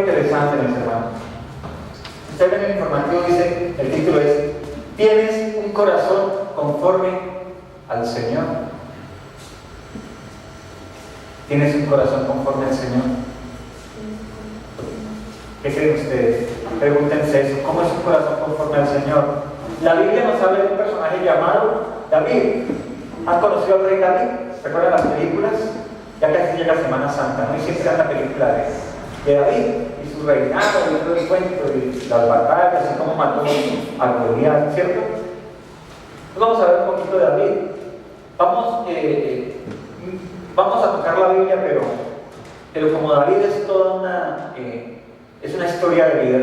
interesante, mis hermanos. Ustedes ven el informativo, dice, el título es: ¿tienes un corazón conforme al Señor? ¿Tienes un corazón conforme al Señor? ¿Qué creen ustedes? Pregúntense eso. ¿Cómo es un corazón conforme al Señor? La Biblia nos habla de un personaje llamado David. ¿Han conocido al rey David? ¿Recuerdan las películas? Ya casi llega Semana Santa, ¿no? Y siempre hay una película de David y su reinado y todo el cuento y las batallas y cómo mató a Goliat, ¿cierto? Pues vamos a ver un poquito de David. Vamos a tocar la Biblia, pero como David es toda una historia de vida,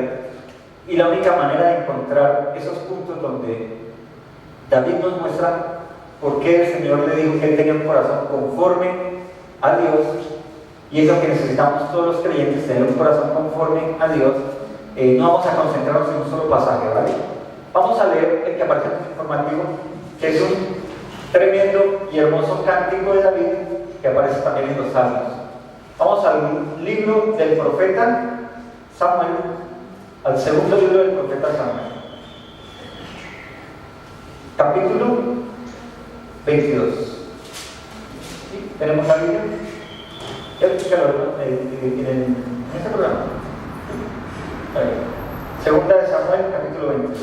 y la única manera de encontrar esos puntos donde David nos muestra por qué el Señor le dijo que él tenía un corazón conforme a Dios, y es lo que necesitamos todos los creyentes, tener un corazón conforme a Dios. No vamos a concentrarnos en un solo pasaje, ¿vale? Vamos a leer el que aparece en el informativo, que es un tremendo y hermoso cántico de David que aparece también en los Salmos. Vamos al libro del profeta Samuel, al segundo libro del profeta Samuel, capítulo 22. ¿Sí? ¿Tenemos la Biblia? Ya explícalo en este programa. Segunda de Samuel, capítulo 22.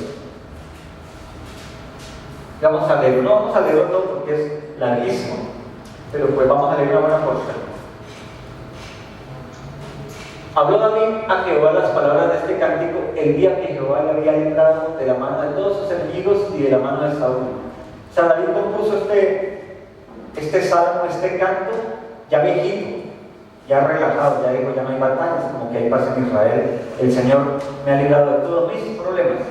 Vamos a leerlo. No vamos a leerlo todo porque es larguísimo, pero pues vamos a leer una buena porción. Habló David a Jehová las palabras de este cántico el día que Jehová le había librado de la mano de todos sus enemigos y de la mano de Saúl. O sea, David compuso este salmo, este canto, ya viejito, ya relajado, ya dijo, ya no hay batallas, como que hay paz en Israel. El Señor me ha librado de todos mis problemas.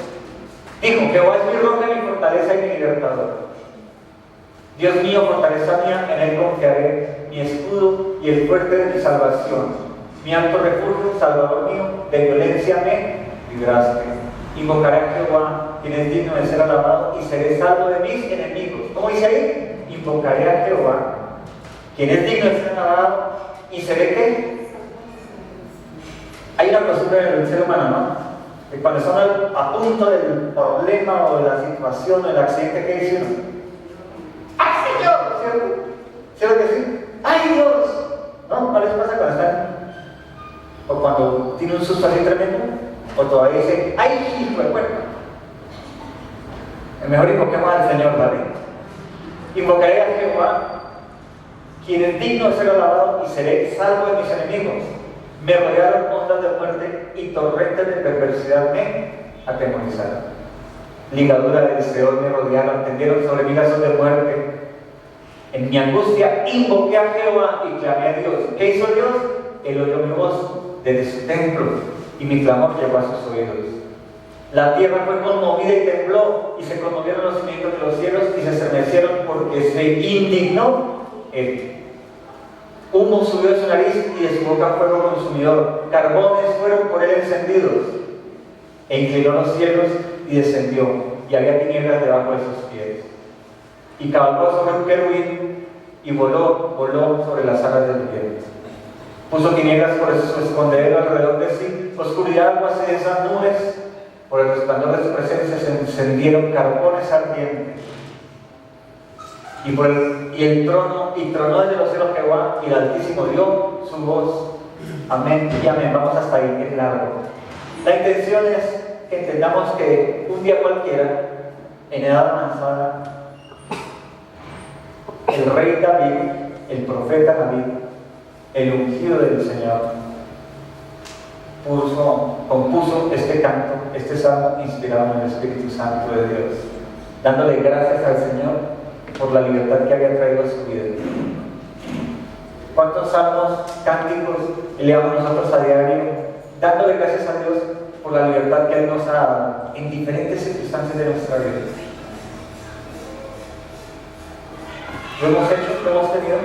Dijo: Jehová es mi roca, mi fortaleza y mi libertador. Dios mío, fortaleza mía, en él confiaré, mi escudo y el fuerte de mi salvación. Mi alto refugio, Salvador mío, de violencia me libraste. Invocaré a Jehová, quien es digno de ser alabado, y seré salvo de mis enemigos. ¿Cómo dice ahí? Invocaré a Jehová, quien es digno de ser alabado, y seré ¿qué? Hay una costumbre en el ser humano, ¿no? Que cuando están a punto del problema o de la situación o del accidente, ¿qué dice uno? ¡Ay, Señor! ¿Cierto? ¿Cierto que sí? ¡Ay, Dios! ¿No? ¿No les pasa cuando están? O cuando tiene un susto así tremendo, o todavía dice: ¡ay, hijo de puerta! El mejor invoquemos al Señor, ¿vale? Invocaré a Jehová, quien es digno de ser alabado, y seré salvo de mis enemigos. Me rodearon ondas de muerte y torrentes de perversidad me atemorizaron. Ligadura del Seol me rodearon, tendieron sobre mí lazos de muerte. En mi angustia invoqué a Jehová y clamé a Dios. ¿Qué hizo Dios? Él oyó mi voz desde su templo, y mi clamor llegó a sus oídos. La tierra fue conmovida y tembló, y se conmovieron los cimientos de los cielos, y se estremecieron porque se indignó él. Humo subió de su nariz, y de su boca fuego consumidor. Carbones fueron por él encendidos. E inclinó los cielos y descendió, y había tinieblas debajo de sus pies. Y cabalgó sobre un querubín, y voló sobre las alas del viento. Puso tinieblas por su escondedero alrededor de sí, oscuridad, aguas y densas nubes. Por el resplandor de su presencia se encendieron carbones ardientes. Y tronó desde los cielos Jehová, y el Altísimo dio su voz. Amén y amén. Vamos hasta ahí, es largo. La intención es que entendamos que un día cualquiera, en edad avanzada, el rey David, el profeta David, el ungido del Señor, compuso este canto, este salmo inspirado en el Espíritu Santo de Dios, dándole gracias al Señor por la libertad que había traído a su vida. ¿Cuántos salmos, cánticos leamos nosotros a diario, dándole gracias a Dios por la libertad que Él nos ha dado en diferentes circunstancias de nuestra vida? ¿Lo hemos hecho? ¿Lo hemos tenido?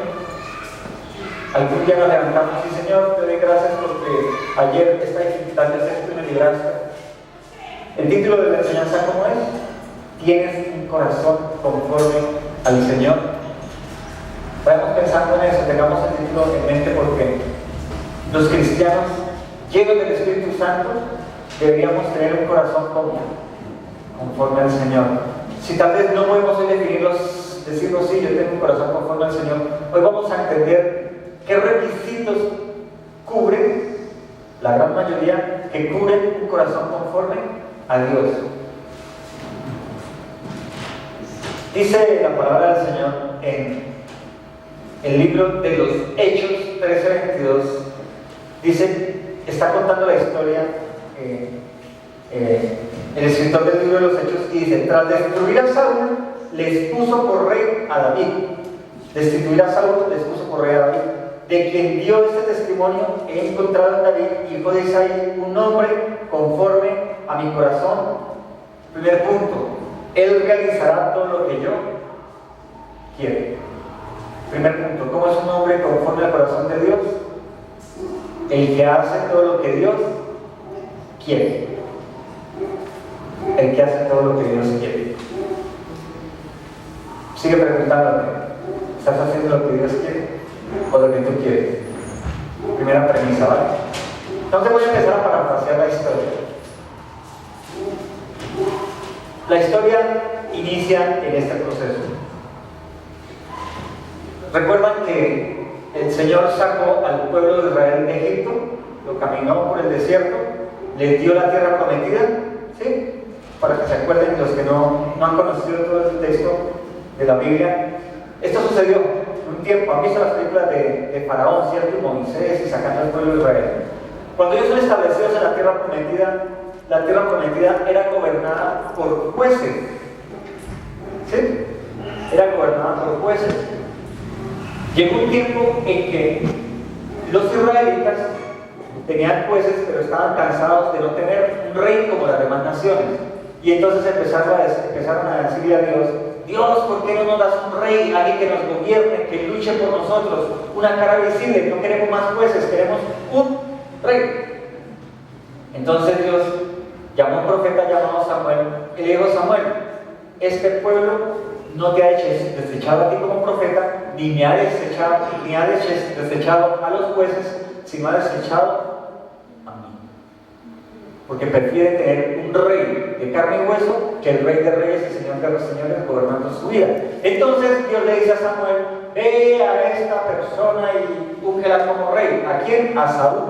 Algún día nos levantamos y: Señor, te doy gracias porque ayer esta dificultad de hacer tú me libraste. El título de la enseñanza, ¿cómo es? ¿Tienes un corazón conforme al Señor? Vayamos pensando en eso, tengamos el título en mente, porque los cristianos llenos del Espíritu Santo, deberíamos tener un corazón conforme al Señor. Si tal vez no podemos hoy decirlo, sí, yo tengo un corazón conforme al Señor, hoy vamos a entender qué requisitos cubren, la gran mayoría, que cubren un corazón conforme a Dios. Dice la palabra del Señor en el libro de los Hechos 13:22, dice, está contando la historia el escritor del libro de los Hechos, y dice, tras destruir a Saúl, les puso por rey a David. Destituir a Saúl, les puso por rey a David, de quien dio este testimonio: he encontrado en David, hijo de Isaí, un hombre conforme a mi corazón. Primer punto, él realizará todo lo que yo quiero. Primer punto, ¿cómo es un hombre conforme al corazón de Dios? El que hace todo lo que Dios quiere. El que hace todo lo que Dios quiere. Sigue preguntándote, ¿estás haciendo lo que Dios quiere o lo que tú quieres? Primera premisa, ¿vale? Entonces voy a empezar a parafrasear la historia. La historia inicia en este proceso. Recuerdan que el Señor sacó al pueblo de Israel de Egipto, lo caminó por el desierto, les dio la tierra prometida, ¿sí? Para que se acuerden los que no han conocido todo el texto de la Biblia. Esto sucedió un tiempo. Han visto las películas de Faraón, ¿cierto? Moisés y sacando al pueblo de Israel. Cuando ellos son establecidos en la tierra prometida era gobernada por jueces, ¿sí? Era gobernada por jueces. Llegó un tiempo en que los israelitas tenían jueces, pero estaban cansados de no tener un rey como las demás naciones. Y entonces empezaron a decirle a Dios: Dios, ¿por qué no nos das un rey, alguien que nos gobierne, que luche por nosotros, una cara visible? No queremos más jueces, queremos un rey. Entonces Dios llamó a un profeta llamado Samuel y le dijo: Samuel, este pueblo no te ha desechado a ti como profeta, ni me ha desechado a los jueces, sino ha desechado a mí. Porque prefiere tener un rey de carne y hueso que el rey de reyes y señor de los señores gobernando su vida. Entonces Dios le dice a Samuel: ve a esta persona y úngela como rey. ¿A quién? A Saúl.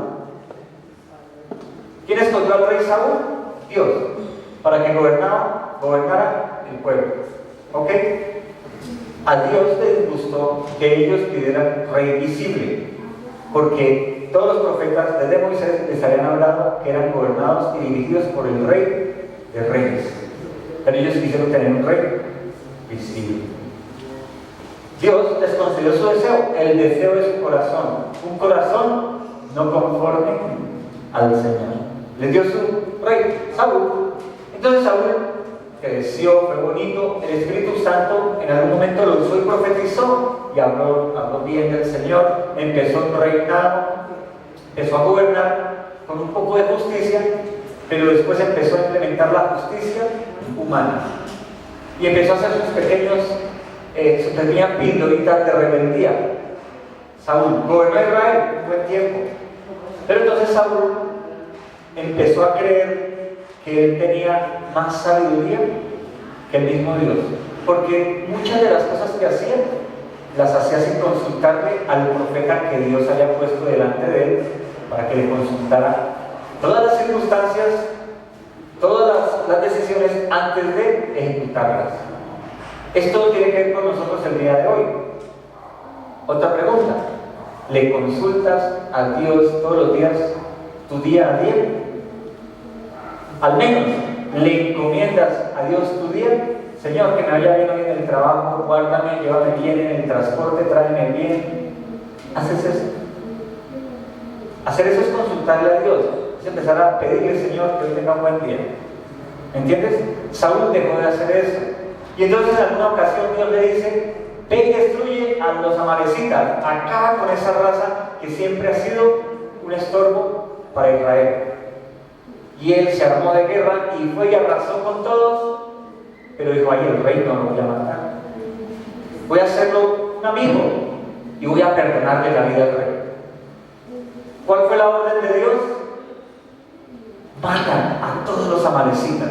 ¿Quién escogió al rey Saúl? Dios, para que gobernara el pueblo. ¿Ok? A Dios les gustó que ellos pidieran rey visible, porque todos los profetas desde Moisés les habían hablado que eran gobernados y dirigidos por el rey de reyes, pero ellos quisieron tener un rey visible. Dios les concedió su deseo, el deseo de su corazón, un corazón no conforme al Señor. Les dio su rey, Saúl. Entonces Saúl creció, fue bonito, el Espíritu Santo en algún momento lo usó y profetizó, y habló bien del Señor, empezó un reinado, empezó a gobernar con un poco de justicia, pero después empezó a implementar la justicia humana, y empezó a hacer sus pequeñas pildoritas de rebeldía. Saúl gobernó Israel un buen tiempo, pero entonces Saúl empezó a creer que él tenía más sabiduría que el mismo Dios, porque muchas de las cosas que hacía las hacía sin consultarle al profeta que Dios había puesto delante de él para que le consultara todas las circunstancias, todas las decisiones antes de ejecutarlas. Esto tiene que ver con nosotros el día de hoy. Otra pregunta: ¿le consultas a Dios todos los días, tu día a día? Al menos le encomiendas a Dios tu día. Señor, que me vaya bien hoy en el trabajo, guárdame, llévame bien en el transporte, tráeme bien. ¿Haces eso? Hacer eso es consultarle a Dios, es empezar a pedirle: Señor, que hoy tenga un buen día. ¿Entiendes? Saúl dejó de hacer eso, y entonces en alguna ocasión Dios le dice: ve y destruye a los amalecitas, acaba con esa raza que siempre ha sido un estorbo para Israel. Y él se armó de guerra y fue y arrasó con todos, pero dijo: ahí el rey no lo voy a matar, voy a hacerlo un amigo y voy a perdonarle la vida al rey. ¿Cuál fue la orden de Dios? matan a todos los amalecitas.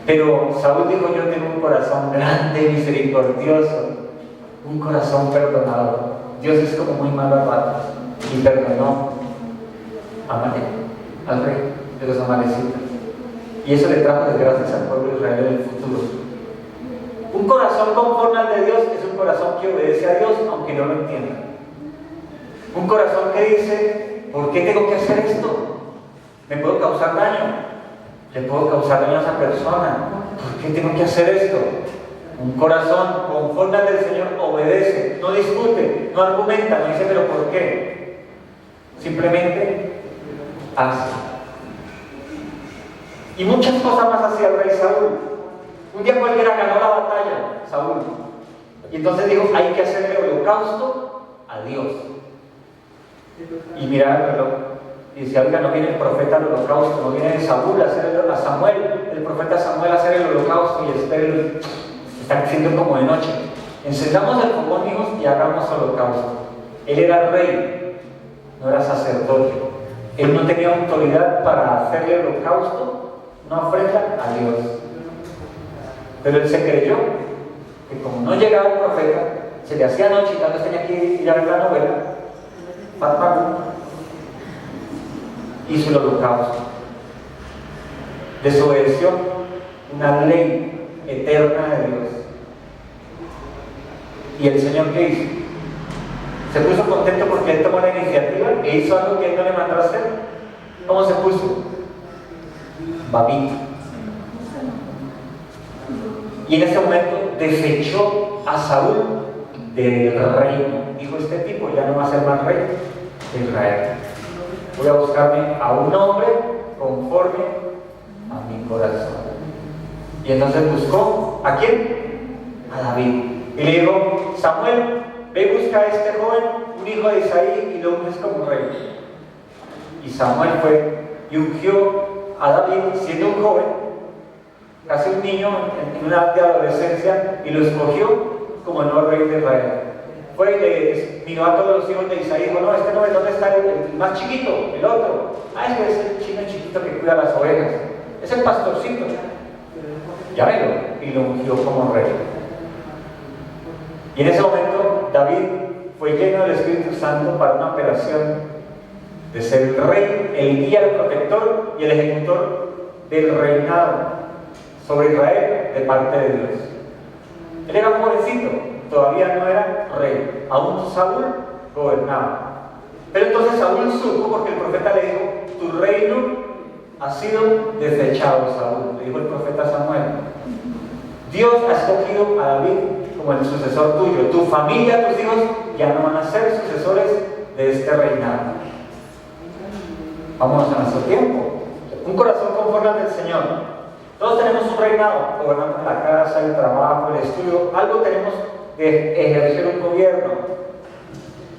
Pero Saúl dijo: yo tengo un corazón grande, misericordioso, un corazón perdonador. Dios es como muy malo a ratos, y perdonó al rey de los amalecitas. Y eso le trajo desgracias al pueblo de Israel en el futuro. Un corazón conforme al de Dios es un corazón que obedece a Dios aunque no lo entienda. Un corazón que dice: ¿por qué tengo que hacer esto? ¿Me puedo causar daño? ¿Le puedo causar daño a esa persona? ¿Por qué tengo que hacer esto? Un corazón conforme al del Señor obedece, no discute, no argumenta, no dice: ¿pero por qué? Simplemente hace. Y muchas cosas más hacía el rey Saúl. Un día cualquiera ganó la batalla, Saúl. Y entonces dijo: hay que hacerle holocausto a Dios. Y mira el reloj. Y decía: oiga, no viene el profeta al holocausto, no viene Saúl a Samuel, el profeta Samuel a hacer el holocausto, y espérenlo, está haciendo como de noche. Encendamos el fogón, hijos, y hagamos holocausto. Él era rey, no era sacerdote. Él no tenía autoridad para hacerle el holocausto, una ofrenda a Dios. Pero él se creyó que como no llegaba el profeta, se le hacía noche y tal vez tenía que ir a ver la novela, hizo el holocausto. Desobedeció una ley eterna de Dios. ¿Y el Señor qué hizo? Se puso contento porque él tomó la iniciativa e hizo algo que él no le mandó a hacer. ¿Cómo se puso? Babito. Y en ese momento desechó a Saúl del reino. Dijo: este tipo ya no va a ser más rey de Israel. Voy a buscarme a un hombre conforme a mi corazón. Y entonces buscó ¿a quién? A David. Y le dijo: Samuel, ve y busca a este joven, un hijo de Isaí, y lo unges como rey. Y Samuel fue y ungió a David siendo un joven, casi un niño en una edad de adolescencia, y lo escogió como el nuevo rey de Israel. Fue y le miró a todos los hijos de Isaí y dijo: no, este no es, ¿dónde está el más chiquito? El otro. Ese es el chino chiquito que cuida las ovejas. Es el pastorcito. Llámelo. Y lo ungió como rey. Y en ese momento David fue lleno del Espíritu Santo para una operación de ser el rey, el guía, el protector y el ejecutor del reinado sobre Israel de parte de Dios. Él era un jovencito, todavía no era rey, aún Saúl gobernaba. Pero entonces Saúl supo, porque el profeta le dijo: tu reino ha sido desechado, Saúl. Le dijo el profeta Samuel: Dios ha escogido a David como el sucesor tuyo. Tu familia, tus hijos ya no van a ser sucesores de este reinado. Vámonos a nuestro tiempo. Un corazón conforme al del Señor. Todos tenemos un reinado, gobernamos la casa, el trabajo, el estudio, algo tenemos de ejercer un gobierno.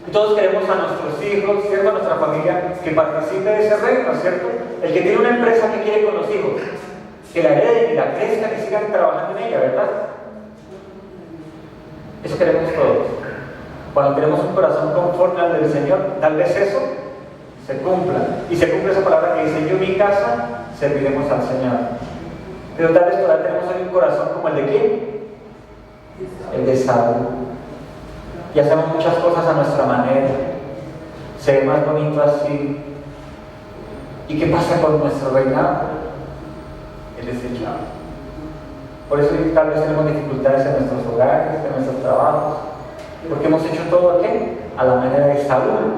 Y todos queremos a nuestros hijos, ¿cierto? A nuestra familia que participe de ese reino, ¿cierto? El que tiene una empresa, que quiere con los hijos, que la hereden y la crezcan y sigan trabajando en ella, ¿verdad? Eso queremos todos. Cuando tenemos un corazón conforme al del Señor, tal vez eso se cumpla. Y se cumple esa palabra que dice: yo y mi casa serviremos al Señor. Pero tal vez todavía tenemos hoy un corazón como el de ¿quién? El de Saúl. Y hacemos muchas cosas a nuestra manera. Se ve más bonito así. ¿Y qué pasa con nuestro reinado? El desechado. Por eso tal vez tenemos dificultades en nuestros hogares, en nuestros trabajos. Porque hemos hecho todo ¿qué? A la manera de Saúl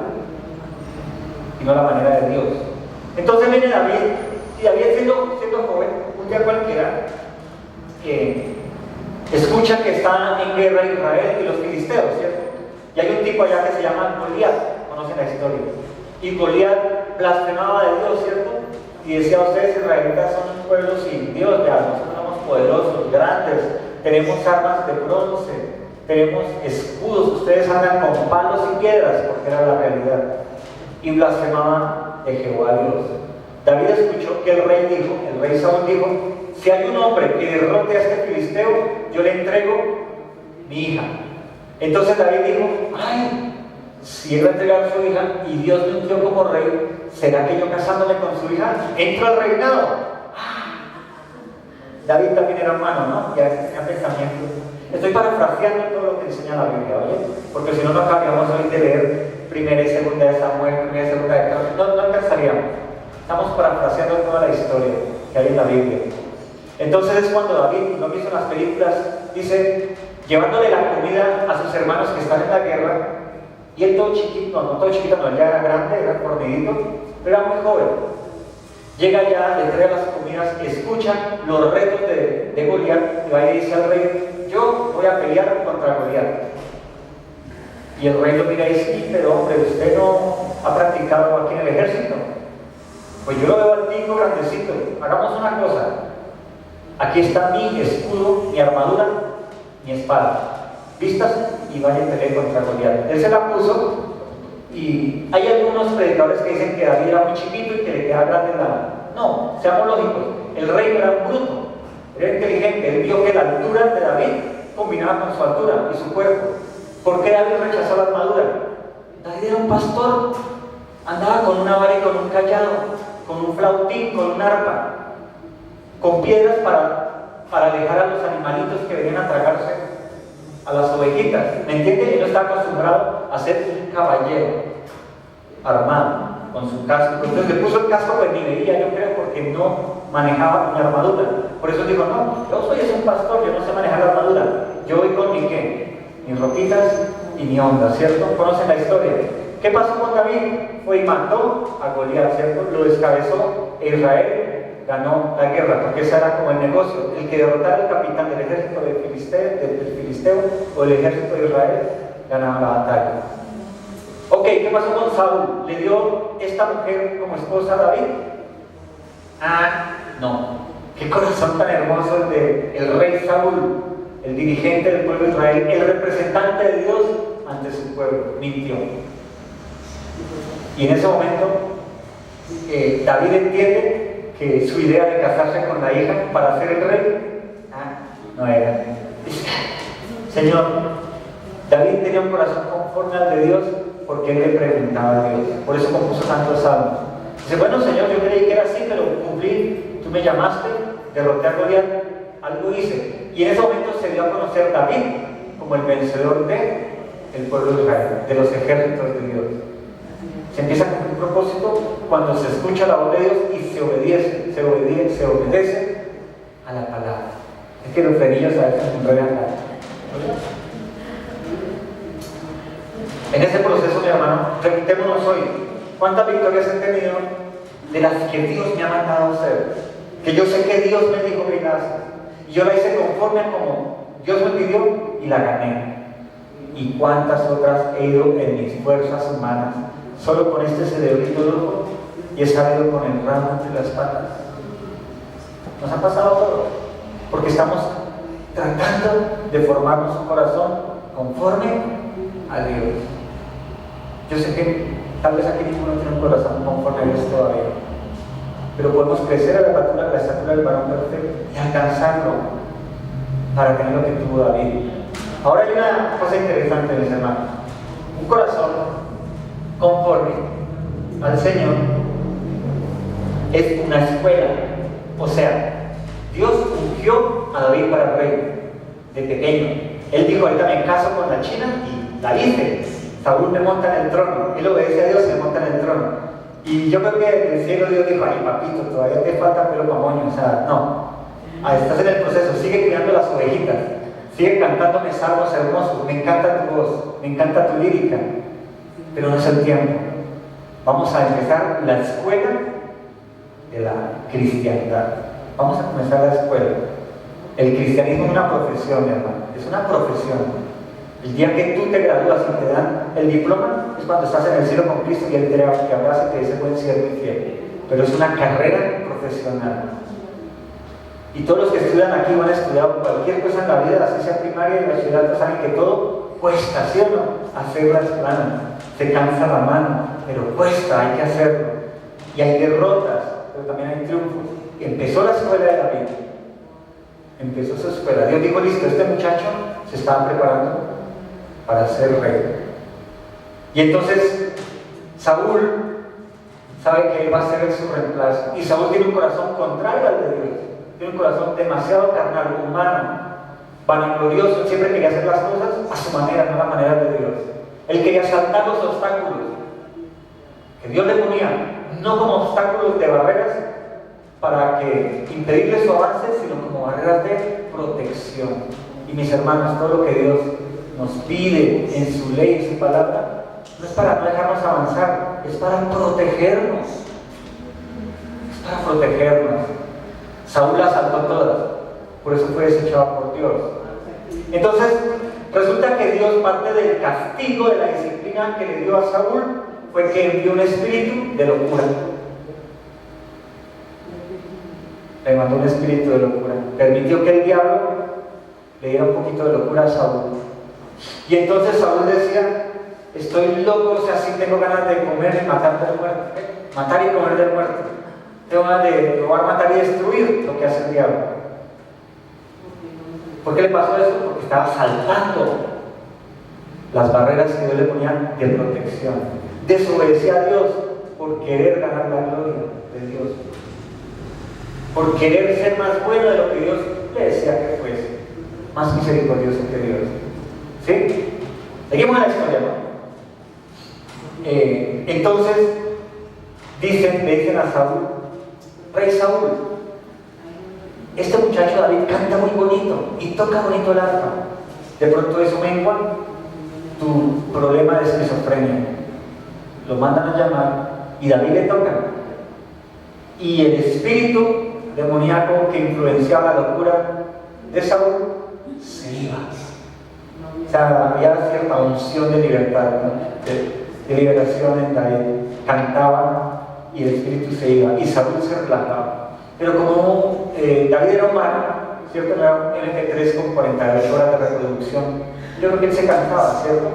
y no a la manera de Dios. Entonces viene David, y David siendo joven, un día cualquiera, escucha que está en guerra Israel y los filisteos, ¿cierto? Y hay un tipo allá que se llama Goliat, conocen la historia. Y Goliat blasfemaba de Dios, ¿cierto? Y decía: ustedes israelitas son un pueblo sin Dios, ya nosotros somos poderosos, grandes, tenemos armas de bronce, tenemos escudos, ustedes andan con palos y piedras, porque era la realidad. Y blasfemaban de Jehová Dios. David escuchó que el rey Saúl dijo: si hay un hombre que derrote a este filisteo, yo le entrego mi hija. Entonces David dijo: ay, si él va a entregar a su hija y Dios me ungió como rey, ¿será que yo casándome con su hija entro al reinado? David también era humano, ¿no? Y a veces tenía pensamientos. Estoy parafraseando todo lo que enseña la Biblia, ¿vale? Porque si no, no acabaríamos hoy de leer primera y segunda de Samuel, primera y segunda de Carlos. No alcanzaríamos. Estamos parafraseando toda la historia que hay en la Biblia. Entonces es cuando David, lo que hizo en las películas, dice, llevándole la comida a sus hermanos que están en la guerra, y él todo chiquito, no todo chiquito, no, ya era grande, era fornidito, pero era muy joven. Llega allá, le trae las comidas, escucha los retos de Goliat, y va y dice al rey, yo voy a pelear contra Goliat. Y el rey lo mira y dice, sí, pero hombre, usted no ha practicado aquí en el ejército. Pues yo lo veo altico, grandecito. Hagamos una cosa. Aquí está mi escudo, mi armadura, mi espada. Vistas y vaya a pelear contra Goliat. Él se la puso y hay algunos predicadores que dicen que David era muy chiquito y que le quedaba grande en la mano. No, seamos lógicos. El rey no era un bruto, era inteligente. Él vio que la altura de David combinaba con su altura y su cuerpo. ¿Por qué David rechazó la armadura? David era un pastor. Andaba con una vara y con un cayado, con un flautín, con un arpa, con piedras para alejar a los animalitos que venían a tragarse a las ovejitas. ¿Me entiende? Él no está acostumbrado a ser un caballero armado con su casco. Entonces le puso el casco de minería, yo creo, porque no manejaba una armadura. Por eso digo, no, yo soy un pastor, yo no sé manejar la armadura. Yo voy con mi qué, mis roquitas y mi onda, ¿cierto? ¿Conocen la historia? ¿Qué pasó con David? Fue y mató a Goliat, ¿cierto? Lo descabezó e Israel ganó la guerra, porque ese era como el negocio. El que derrotara al capitán del ejército del filisteo o el ejército de Israel ganaba la batalla. Ok, ¿qué pasó con Saúl? ¿Le dio esta mujer como esposa a David? No. Qué corazón tan hermoso el de el rey Saúl, el dirigente del pueblo de Israel, el representante de Dios ante su pueblo. Mintió. Y en ese momento David entiende que su idea de casarse con la hija para ser el rey no era. Señor, David tenía un corazón conforme al de Dios porque él le preguntaba a Dios. Por eso compuso tantos salmos. Dice, bueno, Señor, yo creí que era así, pero cumplí. Tú me llamaste, derroté a Goliat, algo hice. Y en ese momento se dio a conocer David como el vencedor del pueblo de Israel, de los ejércitos de Dios. Se empieza a cumplir un propósito cuando se escucha la voz de Dios y se obedece a la palabra. Es que los frenillos a veces se enredan la. En ese proceso, mi hermano, repitémonos hoy, ¿cuántas victorias he tenido de las que Dios me ha mandado a hacer? Que yo sé que Dios me dijo que iba a hacer. Y yo la hice conforme a como Dios me pidió y la gané. ¿Y cuántas otras he ido en mis fuerzas humanas? Solo con este cerebrito loco y he salido con el ramo entre las patas. Nos ha pasado todo, porque estamos tratando de formarnos un corazón conforme a Dios. Yo sé que tal vez aquí ninguno tiene un corazón conforme a Dios todavía, pero podemos crecer a la estatura del varón perfecto y alcanzarlo para tener lo que tuvo David. Ahora hay una cosa interesante, mis hermanos. Un corazón conforme al Señor es una escuela. O sea, Dios ungió a David para rey de pequeño. Él dijo, ahorita me caso con la china y la hice. Saúl me monta en el trono. Él obedece a Dios y me monta en el trono. Y yo creo que en el cielo Dios dijo, ay papito, todavía te falta pelo para moño. O sea, no. Estás en el proceso, sigue criando las ovejitas. Sigue cantándome salmos hermosos. Me encanta tu voz, me encanta tu lírica. Pero no es el tiempo. Vamos a empezar la escuela de la cristiandad. Vamos a comenzar la escuela. El cristianismo es una profesión, hermano. Es una profesión. El día que tú te gradúas y te dan el diploma es cuando estás en el cielo con Cristo y Él te abraza y te dice, buen siervo y fiel. Pero es una carrera profesional. Y todos los que estudian aquí van a estudiar cualquier cosa en la vida, así sea primaria y bachillerato, saben que todo cuesta, ¿sí o no? Hacerlas planas. Se cansa la mano, pero cuesta, hay que hacerlo. Y hay derrotas, pero también hay triunfos. Empezó la escuela de David. Empezó su escuela. Dios dijo, listo, este muchacho se estaba preparando para ser rey. Y entonces Saúl sabe que él va a ser su reemplazo. Y Saúl tiene un corazón contrario al de Dios. Tiene un corazón demasiado carnal, humano, vanaglorioso. Él siempre quería hacer las cosas a su manera, no a la manera de Dios. Él quería saltar los obstáculos que Dios le ponía, no como obstáculos de barreras para que impedirle su avance, sino como barreras de protección. Y mis hermanos, todo lo que Dios nos pide en su ley, en su palabra, no es para no dejarnos avanzar, es para protegernos. Es para protegernos. Saúl las saltó todas, por eso fue desechado por Dios. Entonces, resulta que Dios, parte del castigo, de la disciplina que le dio a Saúl, fue que envió un espíritu de locura. Le mandó un espíritu de locura. Permitió que el diablo le diera un poquito de locura a Saúl. Y entonces Saúl decía: estoy loco, o sea, sí tengo ganas de comer y matar del muerto. Matar y comer del muerto. Tengo ganas de robar, matar y destruir lo que hace el diablo. ¿Por qué le pasó eso? Porque estaba saltando las barreras que Dios le ponía de protección. Desobedecía a Dios por querer ganar la gloria de Dios, por querer ser más bueno de lo que Dios le decía que fuese, más misericordioso que Dios. ¿Sí? Seguimos en la historia, ¿no? Entonces le dicen a Saúl: Rey Saúl, este muchacho David canta muy bonito y toca bonito el arpa. De pronto eso mengua tu problema de esquizofrenia. Lo mandan a llamar y David le toca. Y el espíritu demoníaco que influenciaba la locura de Saúl se iba. O sea, había cierta unción de libertad, ¿no? de liberación en David. Cantaba y el espíritu se iba y Saúl se relajaba. Pero como David era humano, ¿cierto? No era un MP3 con 48 horas de reproducción, yo creo que él se cansaba, ¿cierto?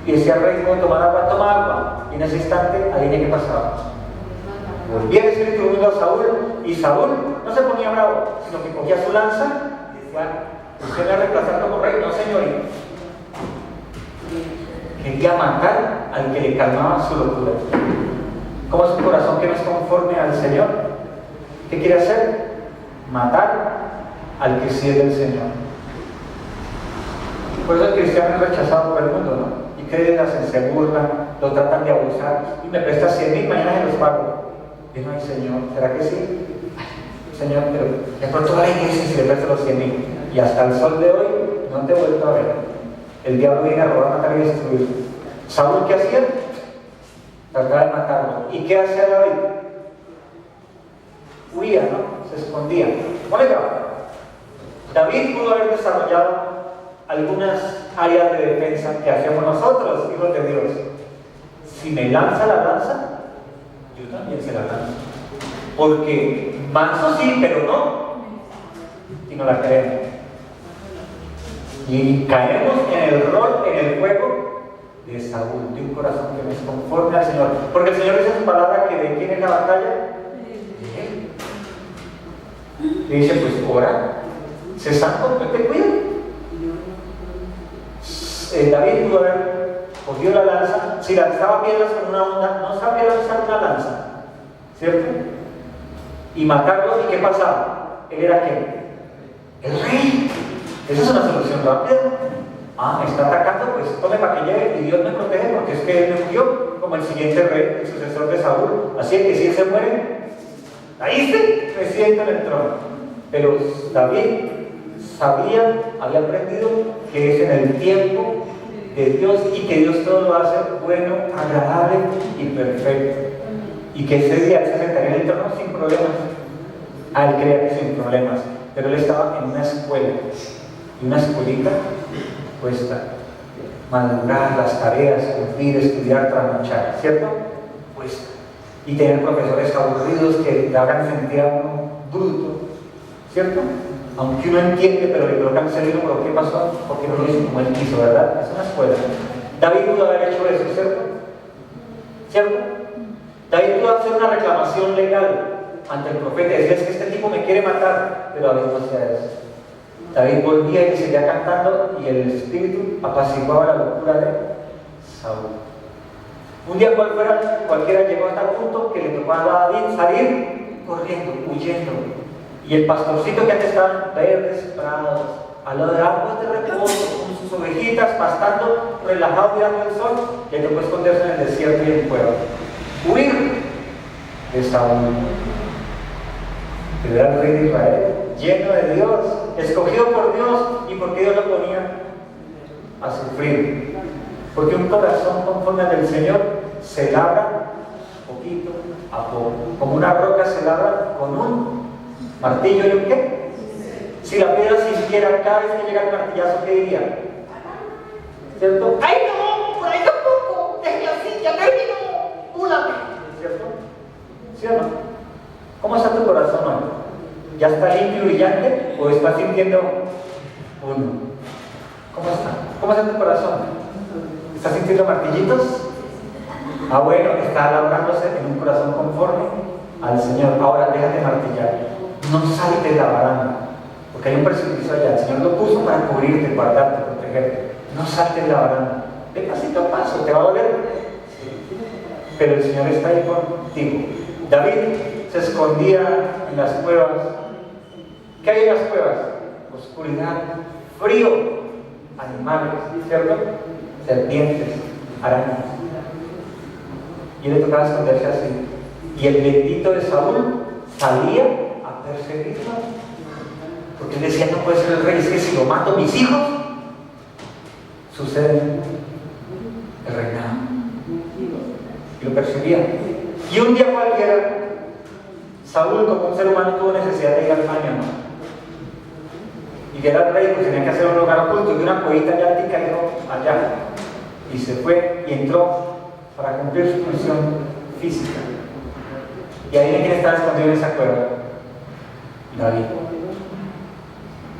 Y decía: Rey, ¿puedo tomar agua? Toma agua. Y en ese instante, adivine qué pasaba. Volvía el espíritu unido a Saúl, y Saúl no se ponía bravo, sino que cogía su lanza y decía: ¿usted me va a reemplazar como rey? No, señorita. Quería matar al que le calmaba su locura. ¿Cómo es un corazón que no es conforme al Señor? ¿Qué quiere hacer? Matar al que sí es del Señor. Por eso el cristiano es rechazado por el mundo, ¿no? ¿Y qué hacen? Se burlan, lo tratan de abusar. Y me presta 100,000, mañana se los pago. Y no, ay, Señor, ¿será que sí? Ay, Señor, pero de pronto va a la iglesia y se le presta los 100,000. Y hasta el sol de hoy no te he vuelto a ver. El diablo viene a robar, matar y destruir. ¿Saúl qué hacía? Trataba de matarlo. ¿Y qué hacía David? Huía, ¿no? Se escondía. Oiga, David pudo haber desarrollado algunas áreas de defensa que hacemos nosotros, hijos de Dios. Si me lanza la lanza, yo también se la lanzo. Porque manso sí, pero no. Y no la creemos. Y caemos en el rol, en el juego de Saúl, de un corazón que no es conforme al Señor. Porque el Señor dice en su palabra que de quién es la batalla. De Él. Le dice: pues ora, sé santo, que te cuide. David pudo haber cogido la lanza. Si lanzaba piedras con una onda, no sabía lanzar una lanza, ¿cierto? Y matarlo. ¿Y qué pasaba? ¿Él era qué? El rey. Esa es una solución rápida. Me está atacando, pues tome para que llegue y Dios me protege, porque es que él me murió como el siguiente rey, el sucesor de Saúl. Así que si él se muere, ahí se sienta en el trono. Pero David sabía, había aprendido que es en el tiempo de Dios, y que Dios todo lo hace bueno, agradable y perfecto. Y que ese día él se sentaría en el trono sin problemas. Él creía que sin problemas, pero él estaba en una escuela, y una escuelita cuesta madurar las tareas, cumplir, estudiar, trasnochar, ¿cierto? Cuesta. Y tener profesores aburridos que le hagan sentir a uno bruto, ¿cierto? Aunque uno entiende, pero le colocan ese libro: ¿pero qué pasó? Porque no lo hizo como él quiso, ¿verdad? Es una escuela. David pudo haber hecho eso, ¿cierto? ¿Cierto? David pudo hacer una reclamación legal ante el profeta y decía: es que este tipo me quiere matar. Pero David no hacía eso. David volvía y seguía cantando, y el espíritu apaciguaba la locura de Saúl. Un día cualquiera llegó hasta el punto que le tocó a David salir corriendo, huyendo. Y el pastorcito que antes estaba en verdes prados, al lado de aguas de reposo, con sus ovejitas, pastando, relajado mirando el sol, le tocó esconderse en el desierto y en cueva. Huir de Saúl. Pero era el rey de Israel, lleno de Dios, escogido por Dios, y porque Dios lo ponía a sufrir. Porque un corazón conforme al del Señor se labra poquito a poco. Como una roca se labra con un martillo y un qué. Si la piedra sintiera cada vez que llega el martillazo, ¿qué diría? ¿Cierto? ¡Ay no! ¡Por ahí tampoco! ¡Déjame así! ¡Ya terminó! ¡Púlame! ¿Cierto? ¿Sí o no? ¿Cómo está tu corazón hoy? ¿Ya está limpio y brillante o estás sintiendo uno? ¿Cómo está? ¿Cómo está tu corazón? ¿Estás sintiendo martillitos? Ah, bueno, está labrándose en un corazón conforme al Señor. Ahora déjate martillar. No saltes la baranda, porque hay un precipicio allá. El Señor lo puso para cubrirte, guardarte, protegerte. No saltes la baranda. De pasito a paso, ¿te va a doler? Sí. Pero el Señor está ahí contigo. David se escondía en las cuevas. ¿Qué hay en las cuevas? Oscuridad, frío, animales, ¿cierto? Serpientes, arañas. Y le tocaba esconderse así. Y el bendito de Saúl salía a perseguirlo. Porque él decía, no puede ser el rey, es que si lo mato mis hijos, sucede el reinado. Y lo perseguía. Y un día cualquiera, Saúl, como un ser humano, tuvo necesidad de ir al baño, ¿no? Y que era el rey, pues tenía que hacer un lugar oculto, y una cuevita allá altica allá. Y se fue y entró para cumplir su función física. Y ahí quién estaba escondido en esa cueva. David.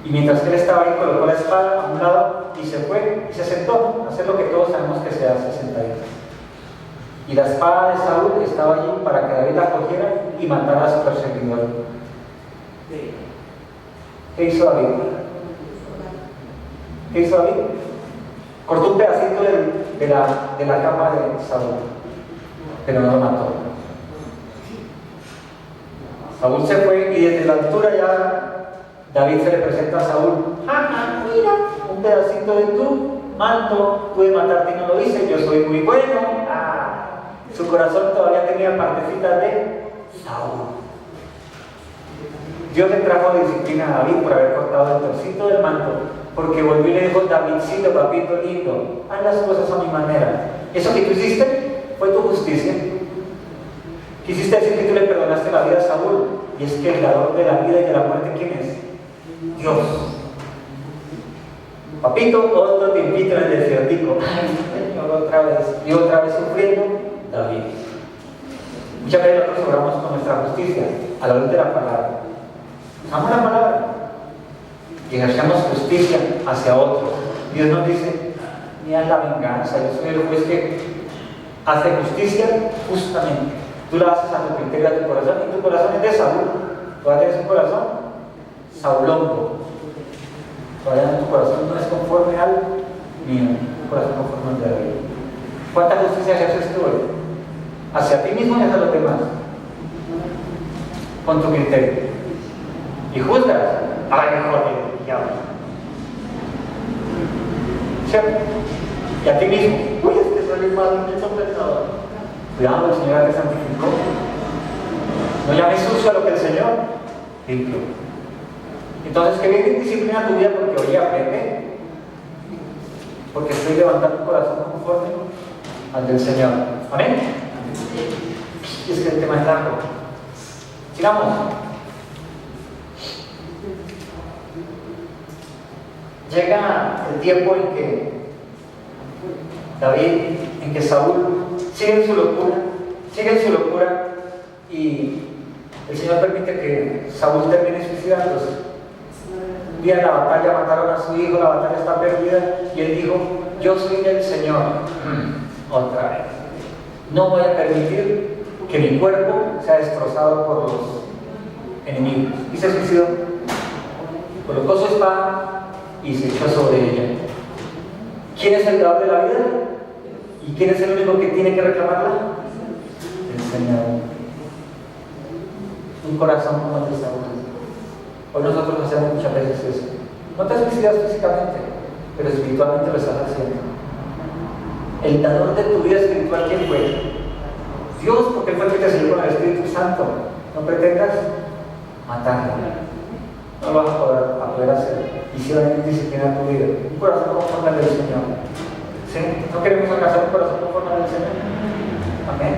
Y mientras que él estaba ahí, colocó la espada a un lado y se fue y se sentó a hacer lo que todos sabemos que se hace sentadito. Y la espada de Saúl estaba allí para que David la cogiera y matara a su perseguidor. ¿Qué hizo David? ¿Qué hizo David? Cortó un pedacito de la cama de Saúl, pero no lo mató. Saúl se fue y desde la altura ya David se le presenta a Saúl. ¡Ah, mira! Un pedacito de tu manto, pude matarte y no lo hice, yo soy muy bueno. Su corazón todavía tenía partecitas de Saúl. Dios le trajo disciplina a David por haber cortado el trocito del manto, porque volvió y le dijo, Davidcito, papito lindo, haz las cosas a mi manera. Eso que tú hiciste fue tu justicia. Quisiste decir que tú le perdonaste la vida a Saúl, y es que el dador de la vida y de la muerte, ¿quién es? Dios. Papito, otro tiempito en el desiertico. Ay, Señor, otra vez. Y otra vez sufriendo, David. Muchas veces nosotros obramos con nuestra justicia a la luz de la palabra. Usamos la palabra y ejercemos justicia hacia otros. Dios nos dice, mira la venganza, yo soy el juez que hace justicia justamente. Tú la haces a tu criterio, a tu corazón, y tu corazón es de Saúl. Todavía tienes un corazón saulongo. Todavía tu corazón no es conforme al mío, tu corazón conforme al de David. ¿Cuánta justicia ejerces tú hoy? Hacia ti mismo y hacia los demás. Con tu criterio. Y juzgas. Ay, joder, diablo. ¿Cierto? Y a ti mismo. Uy, es que soy malo, que soy pecador. Cuidado, el Señor te santificó. No llames sucio a lo que el Señor limpio. Entonces, que bien disciplina tu vida porque hoy aprende. Porque estoy levantando un corazón conforme al del Señor. Amén. Y es que el tema es largo. Sigamos. Llega el tiempo en que David, en que Saúl sigue en su locura y el Señor permite que Saúl termine suicidándose. Un día en la batalla mataron a su hijo, la batalla está perdida y él dijo, yo soy del Señor. Otra vez. No voy a permitir que mi cuerpo sea destrozado por los enemigos. Y se suicidó. Colocó su espada y se echó sobre ella. ¿Quién es el dador de la vida? ¿Y quién es el único que tiene que reclamarla? El Señor. Un corazón como el de Saúl. Hoy nosotros hacemos muchas veces eso. No te suicidas físicamente, pero espiritualmente lo estás haciendo. El dador de tu vida espiritual, ¿quién fue? Dios, porque Él fue el que te selló con el Espíritu Santo. No pretendas matarlo. No lo vas a poder hacer. Y si realmente disciplina tu vida. Un corazón conforme al del Señor. ¿Sí? ¿No queremos alcanzar un corazón conforme al del Señor? Amén.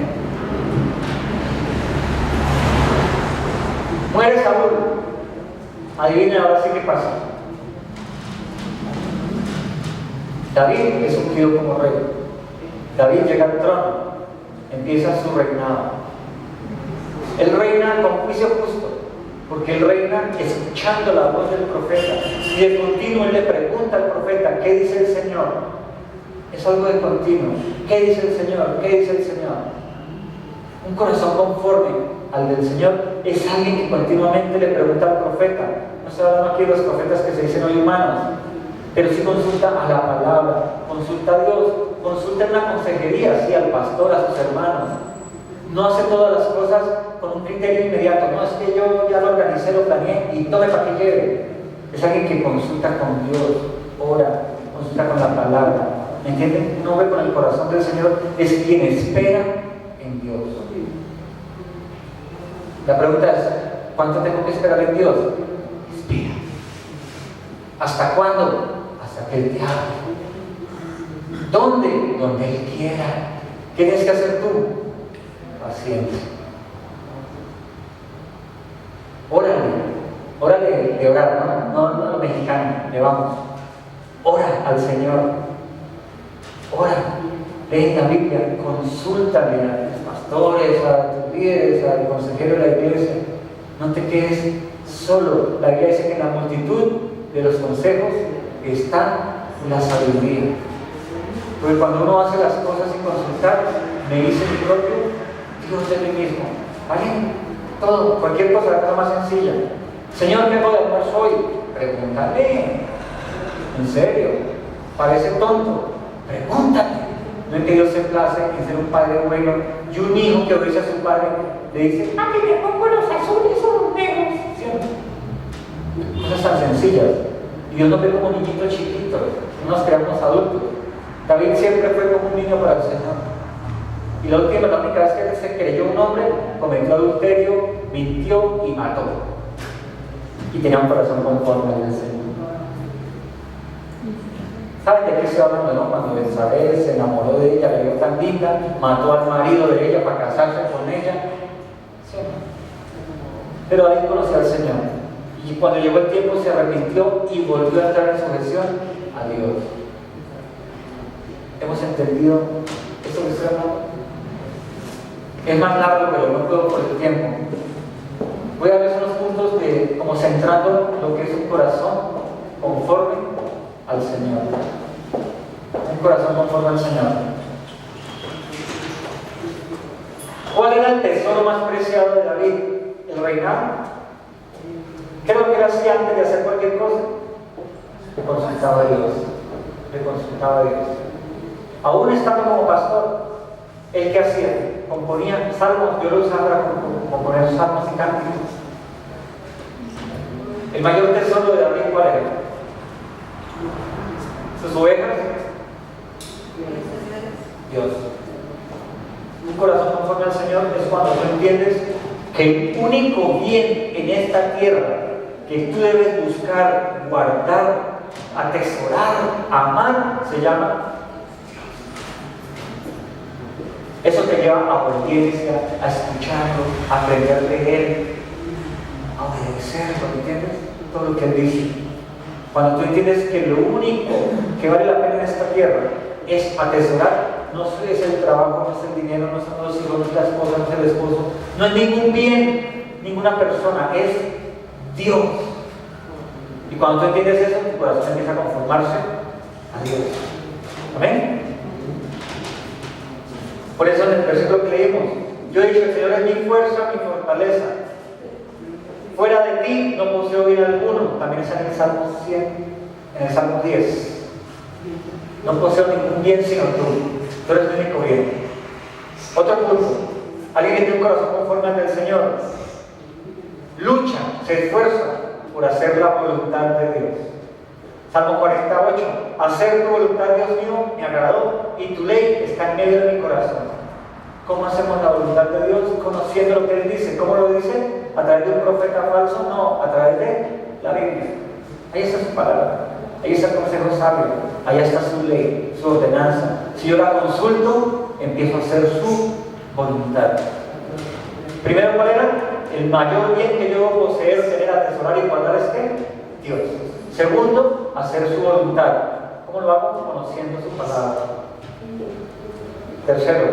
Muere Saúl. Adivinen ahora sí qué pasa. David es ungido como rey. David llega al trono. Empieza su reinado. Él reina con juicio justo, porque él reina escuchando la voz del profeta. Y de continuo él le pregunta al profeta: ¿qué dice el Señor? Es algo de continuo. ¿Qué dice el Señor? ¿Qué dice el Señor? Un corazón conforme al del Señor es alguien que continuamente le pregunta al profeta. No se hablan aquí de los profetas que se dicen hoy humanos, pero sí consulta a la palabra, consulta a Dios, consulta en una consejería, sí, al pastor, a sus hermanos. No hace todas las cosas con un criterio inmediato. No es que yo ya lo organicé, lo planeé y tome para que lleve. Es alguien que consulta con Dios, ora, consulta con la palabra. ¿Me entienden? Un hombre con el corazón del Señor es quien espera en Dios. La pregunta es: ¿cuánto tengo que esperar en Dios? Espera. ¿Hasta cuándo? Hasta que Él te hable. ¿Dónde? Donde Él quiera. ¿Qué tienes que hacer tú? Paciencia. Órale de orar, no lo mexicano, le vamos. Ora al Señor. Ora. Lee la Biblia, consúltale a los pastores, a tus líderes, al consejero de la iglesia. No te quedes solo. La Biblia dice que en la multitud de los consejos está la sabiduría. Porque cuando uno hace las cosas sin consultar, me dice mi propio Dios de mí mismo. ¿Vale? Todo, cualquier cosa, la cosa más sencilla. Señor, ¿qué hago de almuerzo hoy? Pregúntale. ¿En serio? Parece tonto. Pregúntale. No es que Dios se place en ser un padre bueno y un hijo que obedece a su padre le dice: ¿a que me pongo los azules o los negros? ¿Sí? Cosas tan sencillas. Y Dios nos ve como niñitos chiquitos, no nos creamos adultos. David siempre fue como un niño para el Señor. Y la única vez que se creyó un hombre, cometió adulterio, mintió y mató. Y tenía un corazón conforme al Señor. ¿Saben de qué estoy hablando, no? Cuando Betsabé se enamoró de ella, la vio tan linda, mató al marido de ella para casarse con ella. ¿Sí? Pero David conocía al Señor. Y cuando llegó el tiempo se arrepintió y volvió a entrar en sujeción a Dios. ¿Hemos entendido esto que estoy hablando? Es más largo, pero no puedo por el tiempo. Voy a ver unos puntos de como centrando lo que es un corazón conforme al Señor. Un corazón conforme al Señor. ¿Cuál era el tesoro más preciado de David? ¿El reinado? ¿Qué es lo que él hacía antes de hacer cualquier cosa? Le consultaba a Dios. Le consultaba a Dios. Aún estando como pastor, ¿él qué hacía? Componía salmos. Dios lo usaba para componer salmos y cánticos. El mayor tesoro de David, ¿cuál era? ¿Sus ovejas? Dios. Un corazón conforme al Señor es cuando tú entiendes que el único bien en esta tierra que tú debes buscar, guardar, atesorar, amar, se llama Dios. Eso te lleva a obediencia, a escucharlo, a aprender de Él, a obedecerlo, ¿entiendes? Todo lo que Él dice. Cuando tú entiendes que lo único que vale la pena en esta tierra es atesorar, no es el trabajo, no es el dinero, no son los hijos, no es la esposa, no es el esposo, no es ningún bien, ninguna persona, es Dios. Y cuando tú entiendes eso, tu corazón empieza a conformarse a Dios. ¿Amén? Por eso en el versículo que leímos, yo he dicho: el Señor es mi fuerza, mi fortaleza. Fuera de ti no poseo bien alguno. También está en el Salmo 100, en el Salmo 10. No poseo ningún bien sino tú. Tú eres el único bien. Otro punto. Alguien que tiene un corazón conforme al del Señor lucha, se esfuerza por hacer la voluntad de Dios. Salmo 48. Hacer tu voluntad, Dios mío, me agradó y tu ley está en medio de mi corazón. ¿Cómo hacemos la voluntad de Dios? Conociendo lo que Él dice. ¿Cómo lo dice? ¿A través de un profeta falso? No, a través de la Biblia. Ahí está su palabra, ahí está el consejo sabio, ahí está su ley, su ordenanza. Si yo la consulto, empiezo a hacer su voluntad. Primero, ¿cuál era? El mayor bien que yo debo poseer, tener, atesorar y guardar es ¿qué? Dios. Segundo, hacer su voluntad. ¿Cómo lo hago? Conociendo su palabra. Tercero,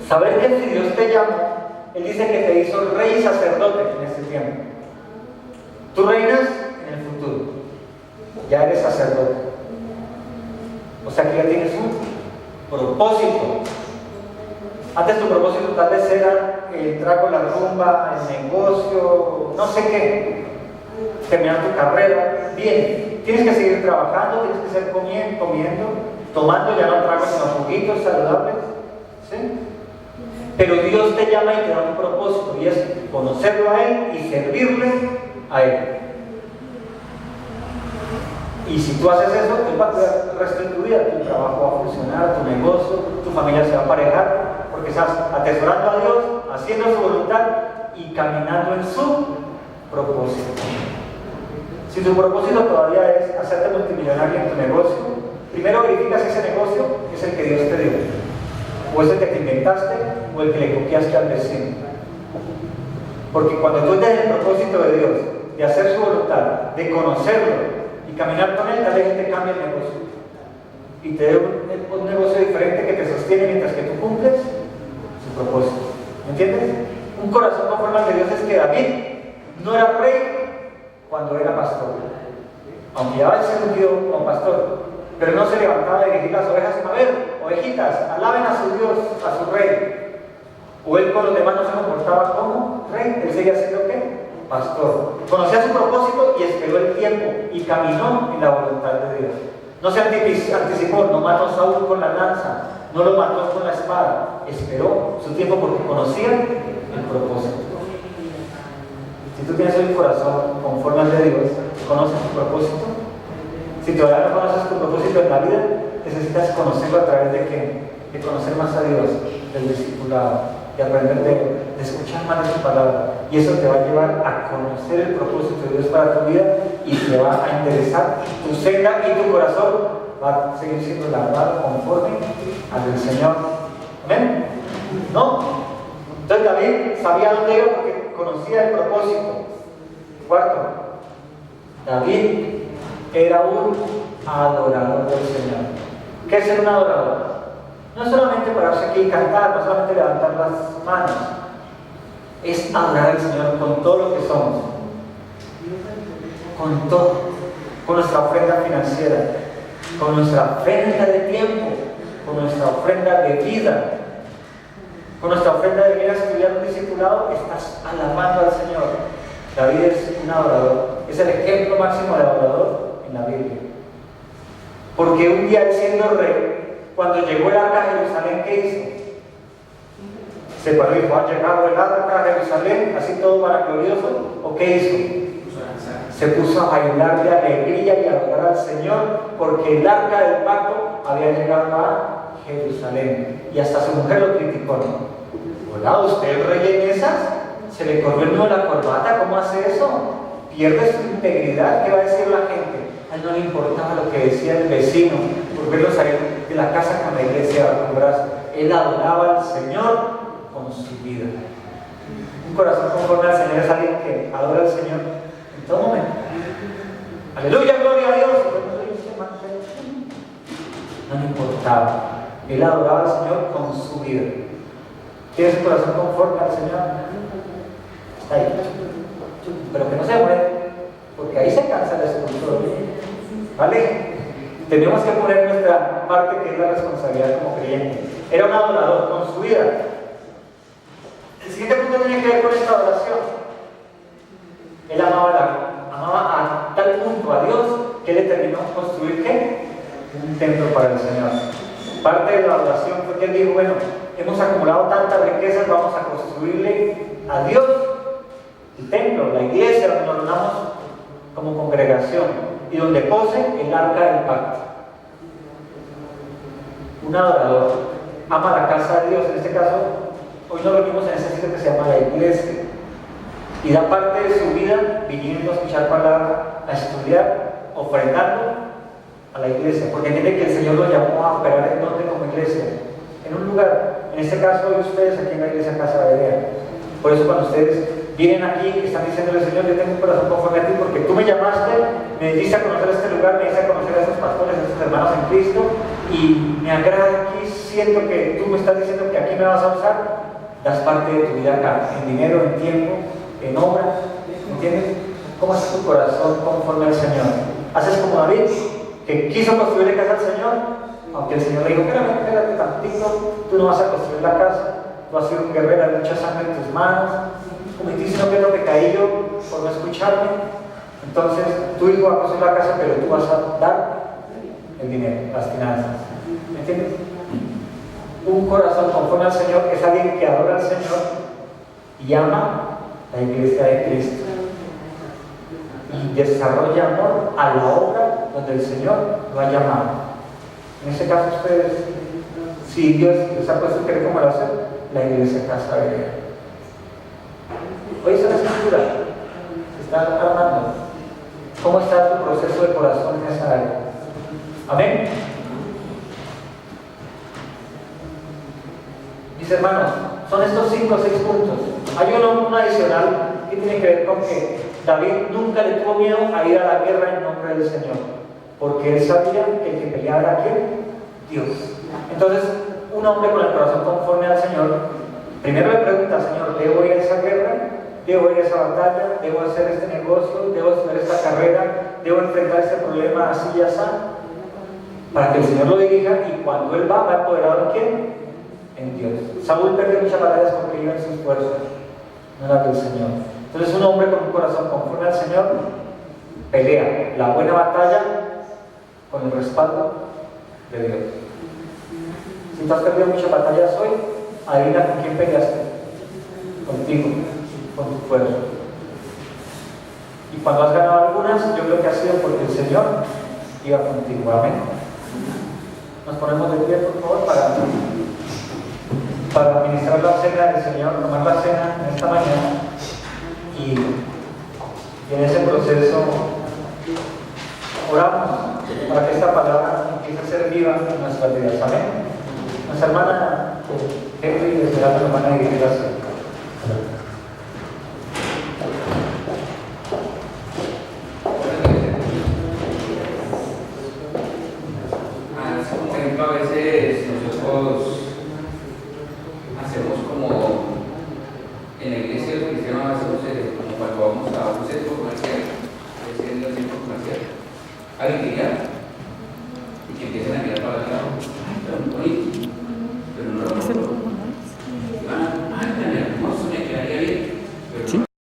saber que si Dios te llama, Él dice que te hizo rey y sacerdote en este tiempo. Tú reinas en el futuro, ya eres sacerdote. O sea que ya tienes un propósito. Antes tu propósito tal vez era entrar con la rumba, el negocio, no sé qué, terminar tu carrera. Bien, tienes que seguir trabajando, tienes que seguir comiendo, tomando, ya no tragos sino juguitos saludables, ¿sí? Pero Dios te llama y te da un propósito, y es conocerlo a Él y servirle a Él. Y si tú haces eso, Él va a cuidar el resto de tu vida. Tu trabajo va a funcionar, tu negocio, tu familia se va a aparejar, porque estás atesorando a Dios, haciendo su voluntad y caminando en su propósito. Si tu propósito todavía es hacerte multimillonario en tu negocio, primero verifica si ese negocio es el que Dios te dio, o es el que te inventaste, o el que le copiaste al vecino. Porque cuando tú tienes el propósito de Dios, de hacer su voluntad, de conocerlo y caminar con Él, tal vez te cambia el negocio y te dé un negocio diferente que te sostiene mientras que tú cumples su propósito. ¿Me entiendes? Un corazón conforme al de Dios es que David no era rey cuando era pastor, aunque ya va a ser ungido como pastor, pero no se levantaba a dirigir las ovejas. A ver, ovejitas, alaben a su Dios, a su rey. O él con los demás no se comportaba como rey, él seguía siendo ¿qué? Pastor. Conocía su propósito y esperó el tiempo y caminó en la voluntad de Dios. No se anticipó, no mató a Saúl con la lanza, no lo mató con la espada, esperó su tiempo porque conocía el propósito. Si tú tienes el corazón conforme al de Dios, ¿conoces tu propósito? Si todavía no conoces tu propósito en la vida, necesitas conocerlo a través de ¿qué? De conocer más a Dios, del discipulado, de aprender de escuchar más de su palabra. Y eso te va a llevar a conocer el propósito de Dios para tu vida y te va a interesar. Tu senda y tu corazón va a seguir siendo labrado conforme al del Señor. ¿Amén? ¿No? Entonces David sabía dónde iba porque conocía el propósito. Cuarto, David era un adorador del Señor. ¿Qué es ser un adorador? No es solamente pararse aquí y cantar, no solamente levantar las manos, es adorar al Señor con todo lo que somos, con todo, con nuestra ofrenda financiera, con nuestra ofrenda de tiempo, con nuestra ofrenda de vida, con nuestra ofrenda de venir a estudiar un discipulado. Estás alabando al Señor. David es un adorador, es el ejemplo máximo de adorador en la Biblia, porque un día él siendo rey, cuando llegó el arca a Jerusalén, ¿qué hizo? Se paró y dijo: ¿ha llegado el arca a Jerusalén? Así todo maravilloso. ¿O qué hizo? Se puso a bailar de alegría y a adorar al Señor, porque el arca del pacto había llegado a Jerusalén. Y hasta su mujer lo criticó, ¿no? Hola, ¿usted rey en esas? ¿Se le corrió el nudo de la corbata? ¿Cómo hace eso? Pierde su integridad. ¿Qué va a decir la gente? A él no le importaba lo que decía el vecino por verlo salir de la casa con la iglesia bajo el brazo. Él adoraba al Señor con su vida. Un corazón conforme al Señor es alguien que adora al Señor en todo momento. Aleluya, gloria a Dios. No le importaba. Él adoraba al Señor con su vida. ¿Tienes un corazón conforme al Señor? Está ahí. Pero que no se muere, porque ahí se cansa el escultor. ¿Vale? Tenemos que poner nuestra parte, que es la responsabilidad como creyente. Era un adorador con su vida. El siguiente punto tiene que ver con esta adoración. Él amaba a tal punto a Dios que él determinó construir ¿qué? Un templo para el Señor. Parte de la oración fue que él dijo, bueno, hemos acumulado tantas riquezas, vamos a construirle a Dios el templo, la iglesia, donde nos reunamos como congregación y donde pose el arca del pacto. Un adorador ama la casa de Dios. En este caso, hoy nos reunimos en ese sitio que se llama la iglesia y da parte de su vida viniendo a escuchar palabra, a estudiar, ofrendando a la iglesia, porque entiende que el Señor lo llamó a operar en donde como iglesia, en un lugar, en este caso de ustedes aquí en la iglesia Casa de Berea. Por eso cuando ustedes vienen aquí y están diciéndole, Señor, yo tengo un corazón conforme a ti, porque tú me llamaste, me diste a conocer este lugar, me diste a conocer a estos pastores, a estos hermanos en Cristo, y me agrada aquí, siento que tú me estás diciendo que aquí me vas a usar, das parte de tu vida acá, en dinero, en tiempo, en obra, ¿entiendes? ¿Cómo es tu corazón conforme al Señor? Haces como David, que quiso construirle casa al Señor, aunque el Señor le dijo, espérate tantito, tú no vas a construir la casa, tú has sido un guerrero, hay mucha sangre en tus manos, cometiste un pequeño pecadillo por no escucharme, entonces tu hijo va a construir la casa, pero tú vas a dar el dinero, las finanzas, ¿me entiendes? Un corazón conforme al Señor es alguien que adora al Señor y ama la iglesia de Cristo y desarrolla amor a la obra donde el Señor lo ha llamado. En ese caso ustedes, si Dios les ha puesto querer como lo hace la iglesia Casa de Berea. Hoy es la escritura, se está armando. ¿Cómo está tu proceso de corazón en esa área? Amén. Mis hermanos, son estos 5 o 6 puntos. Hay uno adicional que tiene que ver con que David nunca le tuvo miedo a ir a la guerra en nombre del Señor, porque él sabía que el que peleaba era ¿quién? Dios. Entonces, un hombre con el corazón conforme al Señor, primero le pregunta, Señor, ¿debo ir a esa guerra? ¿Debo ir a esa batalla? ¿Debo hacer este negocio? ¿Debo hacer esta carrera? ¿Debo enfrentar este problema así y así? Para que el Señor lo dirija, y cuando él va empoderado en ¿quién? En Dios. Saúl perdió muchas batallas porque iba en sus fuerzas, no era del Señor. Entonces un hombre con un corazón conforme al Señor pelea la buena batalla con el respaldo de Dios. Si tú has perdido muchas batallas hoy, adivina con quién peleaste. Contigo, con tu fuerza. Y cuando has ganado algunas, yo creo que ha sido porque el Señor iba contigo. Amén. Nos ponemos de pie, por favor, para administrar la cena del Señor, tomar la cena en esta mañana, y en ese proceso oramos para que esta palabra empiece a ser viva en nuestras vidas. Amén. Nuestra hermana Henry de Esmeralda nos van a dirigir la cena. Por ejemplo, a veces nosotros hacemos como en la iglesia los cristianos hacemos como cuando vamos a un centro comercial, es el centro comercial. ¿Alguien diría?